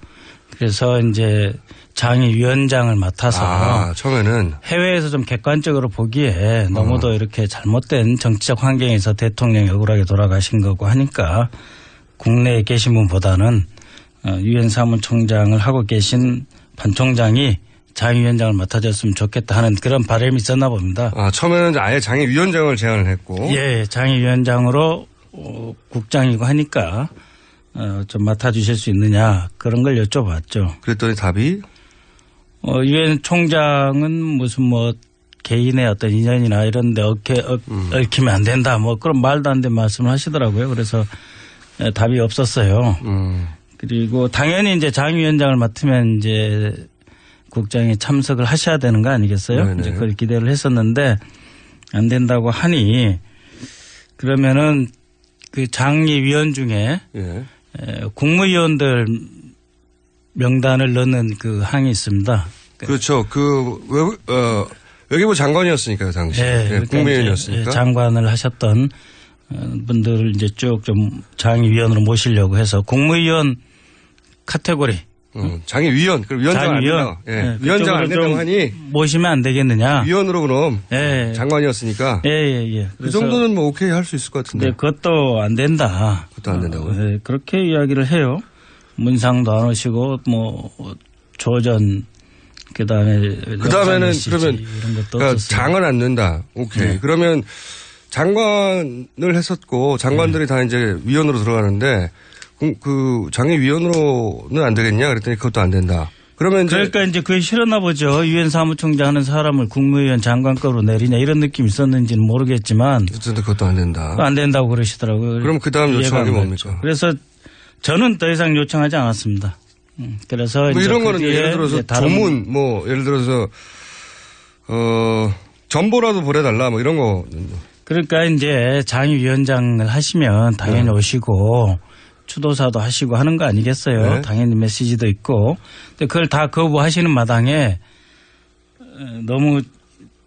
그래서 이제 장의위원장을 맡아서 처음에는 해외에서 좀 객관적으로 보기에 너무도 이렇게 잘못된 정치적 환경에서 대통령이 억울하게 돌아가신 거고 하니까 국내에 계신 분보다는 유엔 사무총장을 하고 계신 반 총장이 장의위원장을 맡아줬으면 좋겠다 하는 그런 바람이 있었나 봅니다. 처음에는 아예 장의위원장을 제안을 했고. 예, 장의위원장으로 국장이고 하니까 좀 맡아주실 수 있느냐 그런 걸 여쭤봤죠. 그랬더니 답이? 유엔 총장은 무슨 뭐 개인의 어떤 인연이나 이런 데 얽히면 안 된다. 뭐 그런 말도 안 되는 말씀을 하시더라고요. 그래서 답이 없었어요. 그리고 당연히 이제 장위원장을 맡으면 이제 국장이 참석을 하셔야 되는 거 아니겠어요? 네네. 이제 그걸 기대를 했었는데 안 된다고 하니 그러면은 그 장위위원 중에 예. 국무위원들 명단을 넣는 그 항이 있습니다. 그렇죠. 외교부 장관이었으니까요, 당시. 네, 그러니까 국무위원이었으니까. 장관을 하셨던 분들을 이제 쭉 좀 장위위원으로 모시려고 해서 국무위원 카테고리. 장위위원. 그럼 위원장 장위위원. 안 된다. 예. 위원장 안 된다고 하니. 모시면 안 되겠느냐. 위원으로 그럼. 예. 장관이었으니까. 예. 그 정도는 뭐 오케이 할 수 있을 것 같은데. 그것도 안 된다. 그것도 안 된다고요? 네, 그렇게 이야기를 해요. 문상도 안 오시고 뭐 조전 그다음에는 그러면 그러니까 장은 안 된다. 오케이. 네. 그러면 장관을 했었고 장관들이 다 이제 위원으로 들어가는데 그 장위위원으로는 안 되겠냐 그랬더니 그것도 안 된다. 그러면 그러니까 이제 그게 싫었나 보죠. 유엔 사무총장 하는 사람을 국무위원 장관급으로 내리냐 이런 느낌이 있었는지는 모르겠지만 어쨌든 그것도 안 된다. 안 된다고 그러시더라고요. 그럼 그 다음 요청한 게 뭡니까? 그래서 저는 더 이상 요청하지 않았습니다. 그래서 뭐 이제 이런 거는 예를 들어서 조문 뭐 예를 들어서 전보라도 보내달라 뭐 이런 거. 그러니까 이제 장위위원장을 하시면 당연히 오시고 추도사도 하시고 하는 거 아니겠어요? 네. 당연히 메시지도 있고. 근데 그걸 다 거부하시는 마당에 너무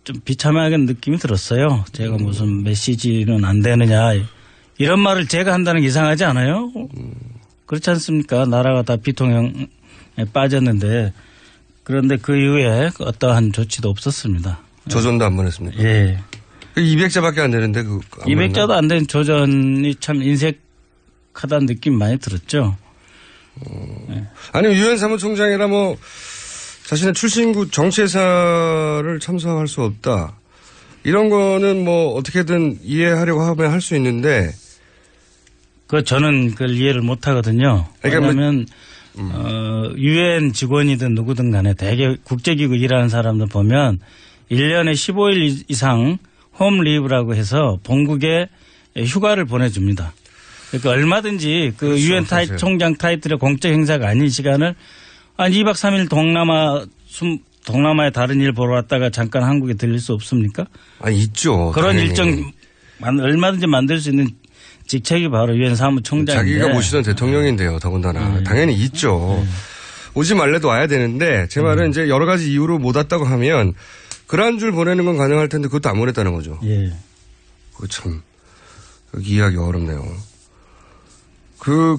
좀 비참하게 느낌이 들었어요. 제가 무슨 메시지는 안 되느냐 이런 말을 제가 한다는 게 이상하지 않아요? 그렇지 않습니까? 나라가 다 비통형에 빠졌는데 그런데 그 이후에 어떠한 조치도 없었습니다. 조전도 안 보냈습니까? 예. 200자밖에 안 되는데 200자도 안 된 조전이 참 인색하다는 느낌 많이 들었죠. 아니면 유엔 사무총장이라 뭐 자신의 출신국 정치회사를 참석할 수 없다. 이런 거는 뭐 어떻게든 이해하려고 하면 할 수 있는데 저는 그걸 이해를 못 하거든요. 그러니까 왜냐하면 유엔 직원이든 누구든 간에 대개 국제기구 일하는 사람들 보면 1년에 15일 이상 홈 리브라고 해서 본국에 휴가를 보내줍니다. 그러니까 얼마든지 그 그렇죠, 유엔 총장 타이틀의 공적 행사가 아닌 시간을 한 2박 3일 동남아의 다른 일 보러 왔다가 잠깐 한국에 들릴 수 없습니까? 있죠. 그런 당연히. 일정 얼마든지 만들 수 있는 직책이 바로 유엔 사무총장인데. 자기가 모시던 대통령인데요. 더군다나. 당연히 있죠. 오지 말래도 와야 되는데 제 말은 이제 여러 가지 이유로 못 왔다고 하면 그런 줄 보내는 건 가능할 텐데 그것도 안 보냈다는 거죠. 예. 그거 참 이해하기 어렵네요.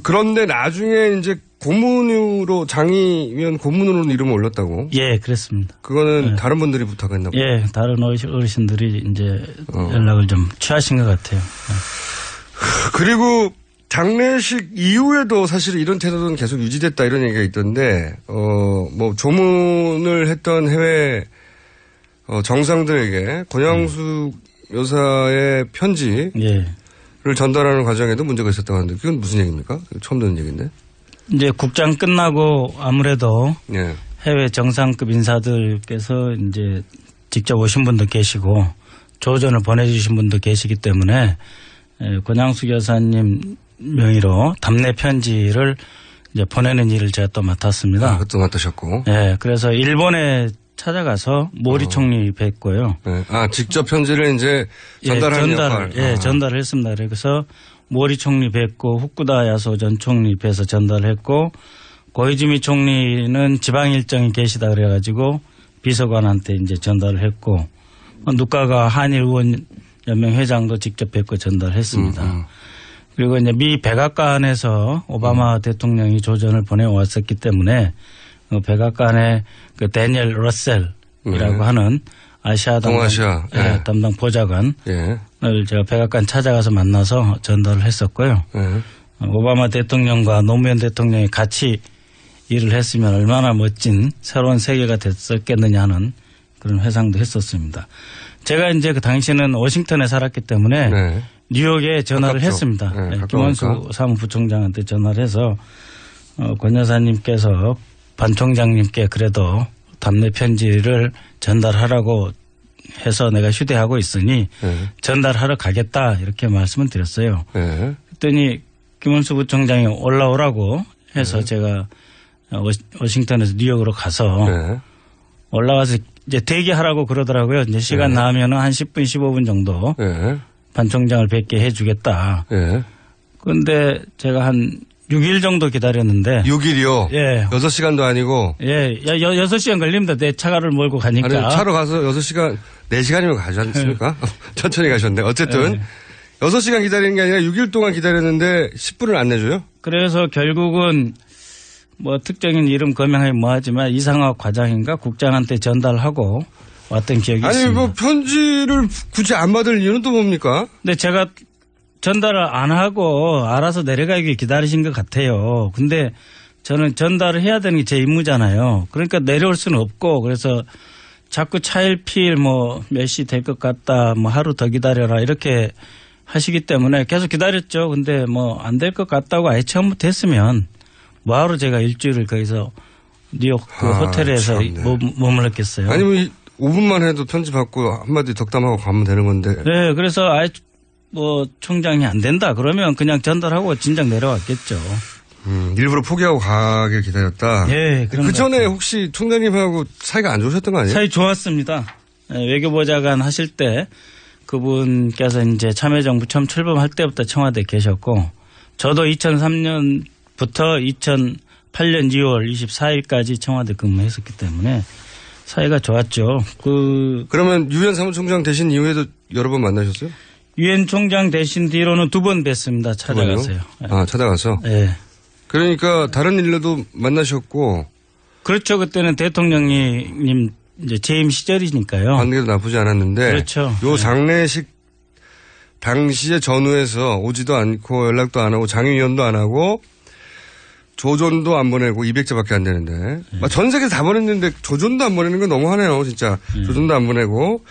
그런데 나중에 이제 고문으로 장위위원 고문으로 이름을 올렸다고? 예, 그랬습니다. 그거는 다른 분들이 부탁했나 봐요. 예, 다른 어르신들이 이제 연락을 좀 취하신 것 같아요. 그리고 장례식 이후에도 사실 이런 태도는 계속 유지됐다 이런 얘기가 있던데, 뭐 조문을 했던 해외 정상들에게 권양숙 여사의 편지를 전달하는 과정에도 문제가 있었다고 하는데 그건 무슨 얘기입니까? 처음 듣는 얘기인데. 이제 국장 끝나고 아무래도 해외 정상급 인사들께서 이제 직접 오신 분도 계시고 조전을 보내주신 분도 계시기 때문에 권양숙 여사님 명의로 답례 편지를 이제 보내는 일을 제가 또 맡았습니다. 그것도 맡으셨고. 네, 그래서 일본에 찾아가서 모리 총리 뵀고요. 네. 직접 편지를 이제 전달하는 역할. 전달을 했습니다. 그래서 모리 총리 뵙고 후쿠다 야소 전 총리 뵈서 전달했고 고이즈미 총리는 지방 일정이 계시다 그래가지고 비서관한테 이제 전달을 했고 누카가 한일 의원 연맹 회장도 직접 뵙고 전달했습니다. 그리고 이제 미 백악관에서 오바마 대통령이 조전을 보내왔었기 때문에 백악관의 그 데니엘 러셀이라고 하는 아시아 담당 보좌관을 제가 백악관 찾아가서 만나서 전달을 했었고요. 오바마 대통령과 노무현 대통령이 같이 일을 했으면 얼마나 멋진 새로운 세계가 됐었겠느냐 하는 그런 회상도 했었습니다. 제가 이제 그 당시에는 워싱턴에 살았기 때문에 뉴욕에 전화를 했습니다. 김원수 사무부총장한테 전화를 해서 권 여사님께서 반 총장님께 그래도 답례 편지를 전달하라고 해서 내가 휴대하고 있으니 전달하러 가겠다 이렇게 말씀을 드렸어요. 그랬더니 김원수 부총장이 올라오라고 해서 제가 워싱턴에서 뉴욕으로 가서 올라와서 이제 대기하라고 그러더라고요. 이제 시간 나면은 한 10분, 15분 정도 반 총장을 뵙게 해주겠다. 그런데 제가 한 6일 정도 기다렸는데. 6일이요? 예. 6시간도 아니고? 예. 6시간 걸립니다. 내 차를 몰고 가니까. 아니, 차로 가서 6시간, 4시간이면 가지 않습니까? 천천히 가셨네. 어쨌든 6시간 기다리는 게 아니라 6일 동안 기다렸는데 10분을 안 내줘요? 그래서 결국은 뭐 특정인 이름 거명하기 뭐하지만 이상학 과장인가 국장한테 전달하고 왔던 기억이 있습니다. 아니 뭐 편지를 굳이 안 받을 이유는 또 뭡니까? 근데 제가 전달을 안 하고 알아서 내려가길 기다리신 것 같아요. 근데 저는 전달을 해야 되는 게 제 임무잖아요. 그러니까 내려올 수는 없고 그래서 자꾸 차일피일 뭐 몇 시 될 것 같다 뭐 하루 더 기다려라 이렇게 하시기 때문에 계속 기다렸죠. 근데 뭐 안 될 것 같다고 아예 처음부터 했으면 뭐하러 제가 일주일을 거기서 뉴욕 그 호텔에서 머물렀겠어요. 아니면 5분만 해도 편지 받고 한마디 덕담하고 가면 되는 건데. 네. 그래서 아예 뭐 총장이 안 된다 그러면 그냥 전달하고 진작 내려왔겠죠. 일부러 포기하고 가길 기다렸다. 예. 그 전에 혹시 총장님하고 사이가 안 좋으셨던 거 아니에요? 사이 좋았습니다. 외교보좌관 하실 때 그분께서 이제 참여정부 처음 출범할 때부터 청와대에 계셨고 저도 2003년부터 2008년 2월 24일까지 청와대 근무했었기 때문에 사이가 좋았죠. 그러면 유엔 사무총장 되신 이후에도 여러 번 만나셨어요? 유엔 총장 되신 뒤로는 2번 뵀습니다. 찾아가서요. 아, 찾아가서? 네. 그러니까 다른 일로도 만나셨고. 그렇죠. 그때는 대통령님 이제 재임 시절이니까요. 관계도 나쁘지 않았는데. 그렇죠. 요 장례식 당시에 전후에서 오지도 않고 연락도 안 하고 장의위원도 안 하고 조존도 안 보내고 200자밖에 안 되는데. 전 세계 다 보냈는데 조존도 안 보내는 건 너무하네요. 진짜. 조존도 안 보내고.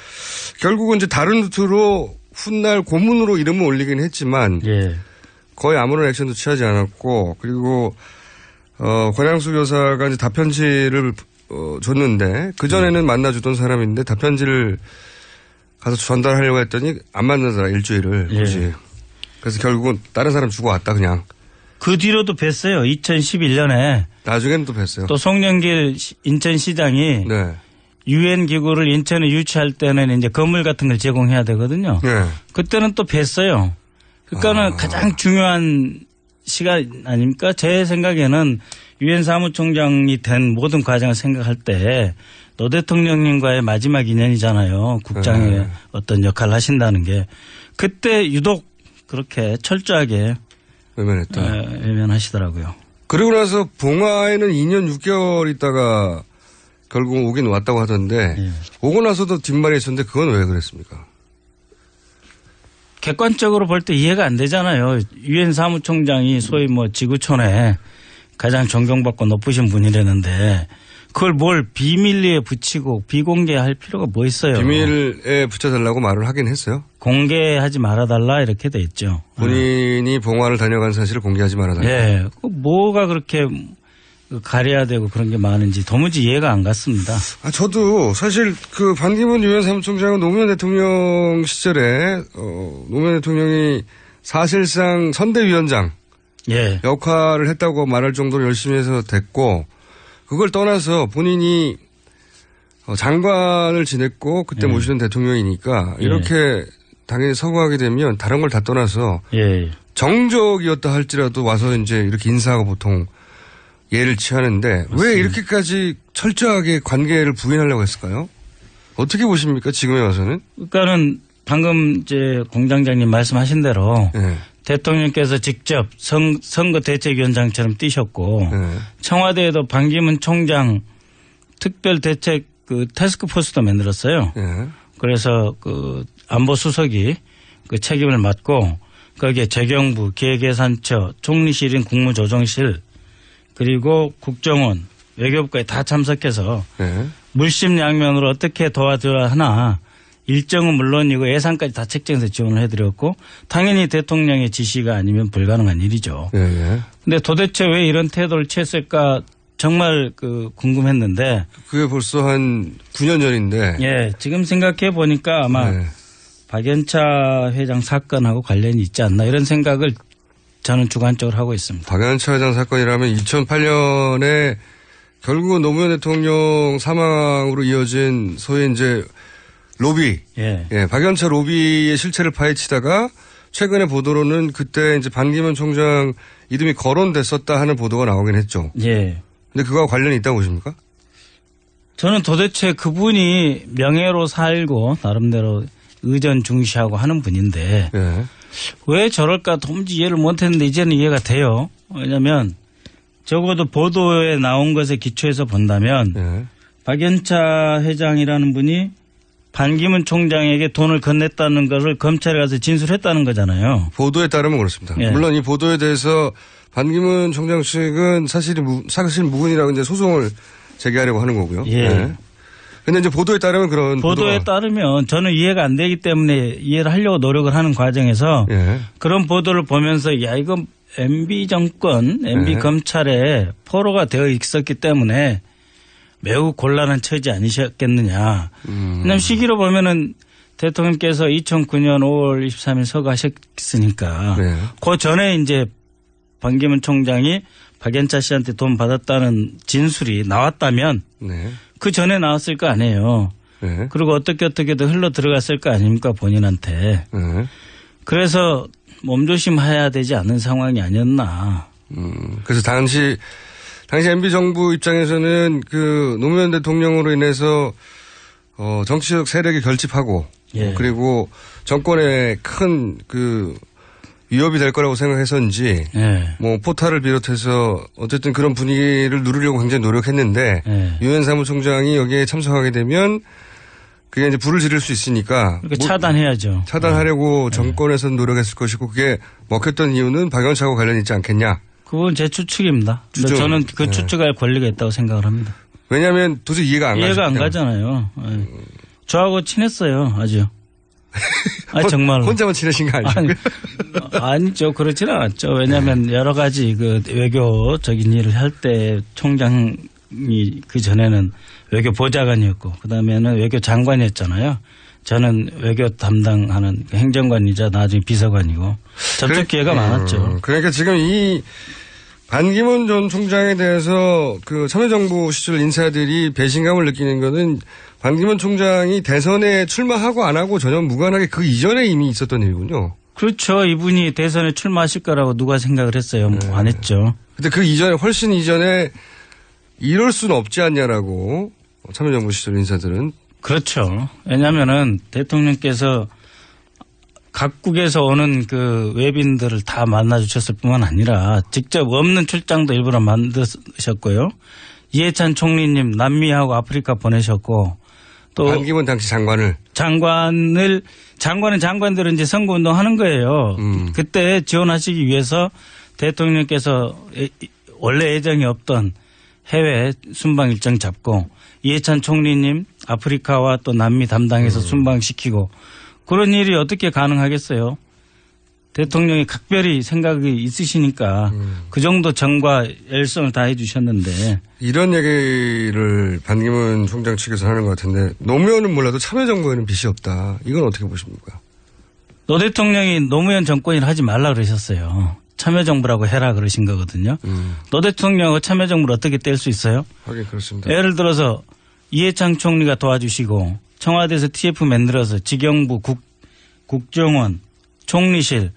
결국은 이제 다른 루트로 훗날 고문으로 이름을 올리긴 했지만 거의 아무런 액션도 취하지 않았고 그리고 권양수 교사가 이제 답편지를 줬는데 그전에는 만나주던 사람인데 답편지를 가서 전달하려고 했더니 안 만나더라 일주일을. 굳이. 그래서 결국은 다른 사람 주고 왔다 그냥. 그 뒤로도 뵀어요. 2011년에. 나중에는 또 뵀어요. 또 송영길 인천시장이 유엔 기구를 인천에 유치할 때는 이제 건물 같은 걸 제공해야 되거든요. 그때는 또 뵀어요. 그러니까는 가장 중요한 시간 아닙니까? 제 생각에는 유엔 사무총장이 된 모든 과정을 생각할 때 노 대통령님과의 마지막 인연이잖아요. 국장의 어떤 역할을 하신다는 게. 그때 유독 그렇게 철저하게 외면했다. 외면하시더라고요. 그리고 나서 봉화에는 2년 6개월 있다가 결국 오긴 왔다고 하던데 오고 나서도 뒷말이 있었는데 그건 왜 그랬습니까? 객관적으로 볼 때 이해가 안 되잖아요. 유엔 사무총장이 소위 뭐 지구촌에 가장 존경받고 높으신 분이라는데 그걸 뭘 비밀리에 붙이고 비공개할 필요가 뭐 있어요. 비밀에 붙여달라고 말을 하긴 했어요. 공개하지 말아달라 이렇게 돼 있죠. 본인이 봉화를 다녀간 사실을 공개하지 말아달라. 네. 뭐가 그렇게 가려야 되고 그런 게 많은지 도무지 이해가 안 갔습니다. 저도 사실 그 반기문 유엔 사무총장은 노무현 대통령 시절에 노무현 대통령이 사실상 선대위원장 역할을 했다고 말할 정도로 열심히 해서 됐고 그걸 떠나서 본인이 장관을 지냈고 그때 모시던 대통령이니까 이렇게 당연히 서거하게 되면 다른 걸 다 떠나서 정적이었다 할지라도 와서 이제 이렇게 인사하고 보통 예를 취하는데 맞습니다. 왜 이렇게까지 철저하게 관계를 부인하려고 했을까요? 어떻게 보십니까? 지금에 와서는? 그러니까는 방금 이제 공장장님 말씀하신 대로 대통령께서 직접 선거대책위원장처럼 뛰셨고 청와대에도 반기문 총장 특별대책 그 태스크포스도 만들었어요. 그래서 그 안보수석이 그 책임을 맡고 거기에 재경부, 기획예산처, 총리실인 국무조정실 그리고 국정원, 외교부까지 다 참석해서 물심양면으로 어떻게 도와줘야 하나 일정은 물론이고 예산까지 다 책정해서 지원을 해드렸고 당연히 대통령의 지시가 아니면 불가능한 일이죠. 그런데 도대체 왜 이런 태도를 취했을까 정말 궁금했는데. 그게 벌써 한 9년 전인데. 예, 지금 생각해 보니까 아마 네. 박연차 회장 사건하고 관련이 있지 않나 이런 생각을 저는 주관적으로 하고 있습니다. 박연차 회장 사건이라면 2008년에 결국은 노무현 대통령 사망으로 이어진 소위 이제 로비. 예, 박연차 로비의 실체를 파헤치다가 최근의 보도로는 그때 이제 반기문 총장 이름이 거론됐었다 하는 보도가 나오긴 했죠. 예. 근데 그거와 관련이 있다고 보십니까? 저는 도대체 그분이 명예로 살고 나름대로 의전 중시하고 하는 분인데 예. 왜 저럴까 도무지 이해를 못했는데 이제는 이해가 돼요. 왜냐하면 적어도 보도에 나온 것에 기초해서 본다면 예. 박연차 회장이라는 분이 반기문 총장에게 돈을 건넸다는 것을 검찰에 가서 진술했다는 거잖아요. 보도에 따르면 그렇습니다. 예. 물론 이 보도에 대해서 반기문 총장 측은 사실 무근이라고 이제 소송을 제기하려고 하는 거고요. 예. 근데 이제 보도에 따르면 그런 보도에 따르면 저는 이해가 안 되기 때문에 이해를 하려고 노력을 하는 과정에서 예. 그런 보도를 보면서 야 이거 MB 정권, MB 예. 검찰에 포로가 되어 있었기 때문에 매우 곤란한 처지 아니셨겠느냐. 왜냐하면 시기로 보면은 대통령께서 2009년 5월 23일 서거하셨으니까 네. 그 전에 이제 반기문 총장이 박연차 씨한테 돈 받았다는 진술이 나왔다면 네. 그 전에 나왔을 거 아니에요. 네. 그리고 어떻게든 흘러 들어갔을 거 아닙니까 본인한테. 네. 그래서 몸조심해야 되지 않은 상황이 아니었나. 그래서 당시 MB 정부 입장에서는 그 노무현 대통령으로 인해서 정치적 세력이 결집하고 예. 그리고 정권에 큰 위협이 될 거라고 생각해서인지 예. 뭐 포탈을 비롯해서 어쨌든 그런 분위기를 누르려고 굉장히 노력했는데 예. 유엔 사무총장이 여기에 참석하게 되면 그게 이제 불을 지를 수 있으니까 차단해야죠. 차단하려고 정권에서는 노력했을 것이고 그게 먹혔던 이유는 박연차하고 관련이 있지 않겠냐. 그건 제 추측입니다. 근데 저는 그 추측할 권리가 있다고 생각을 합니다. 왜냐하면 도저히 이해가 안 가잖아요. 저하고 친했어요, 아주. 정말로. 혼자만 친하신 거 아니죠? 아니죠. 그렇지는 않았죠. 왜냐하면 여러 가지 외교적인 일을 할 때 총장이 그 전에는 외교 보좌관이었고 그다음에는 외교 장관이었잖아요. 저는 외교 담당하는 행정관이자 나중에 비서관이고 접촉 기회가 많았죠. 그러니까 지금 이 반기문 전 총장에 대해서 참여정부 시절 인사들이 배신감을 느끼는 거는 반기문 총장이 대선에 출마하고 안 하고 전혀 무관하게 그 이전에 이미 있었던 일이군요. 그렇죠. 이분이 대선에 출마하실 거라고 누가 생각을 했어요. 안 했죠. 근데 그 이전에 훨씬 이전에 이럴 수는 없지 않냐라고 참여정부 시절 인사들은. 그렇죠. 왜냐하면은 대통령께서 각국에서 오는 외빈들을 다 만나 주셨을 뿐만 아니라 직접 없는 출장도 일부러 만드셨고요. 이해찬 총리님 남미하고 아프리카 보내셨고 또 반기문 당시 장관은 장관들은 이제 선거운동 하는 거예요. 그때 지원하시기 위해서 대통령께서 원래 예정이 없던 해외 순방 일정 잡고 이해찬 총리님 아프리카와 또 남미 담당해서 순방시키고 그런 일이 어떻게 가능하겠어요? 대통령이 각별히 생각이 있으시니까 그 정도 정과 열성을 다해 주셨는데. 이런 얘기를 반기문 총장 측에서 하는 것 같은데 노무현은 몰라도 참여정부에는 빚이 없다. 이건 어떻게 보십니까? 노 대통령이 노무현 정권이라 하지 말라 그러셨어요. 참여정부라고 해라 그러신 거거든요. 노 대통령은 참여정부를 어떻게 뗄 수 있어요? 하긴 그렇습니다. 예를 들어서 이해창 총리가 도와주시고 청와대에서 TF 만들어서 직영부, 국정원, 총리실,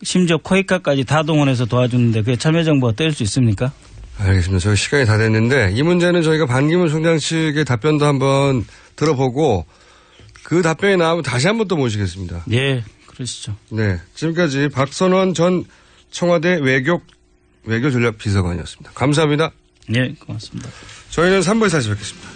심지어 코이카까지 다 동원해서 도와주는데 그게 참여정부가 뗄 수 있습니까? 알겠습니다. 저희 시간이 다 됐는데 이 문제는 저희가 반기문 총장 측의 답변도 한번 들어보고 그 답변이 나오면 다시 한번 또 모시겠습니다. 예, 그러시죠. 네, 지금까지 박선원 전 청와대 외교전략비서관이었습니다. 감사합니다. 네, 고맙습니다. 저희는 3부에서 다시 뵙겠습니다.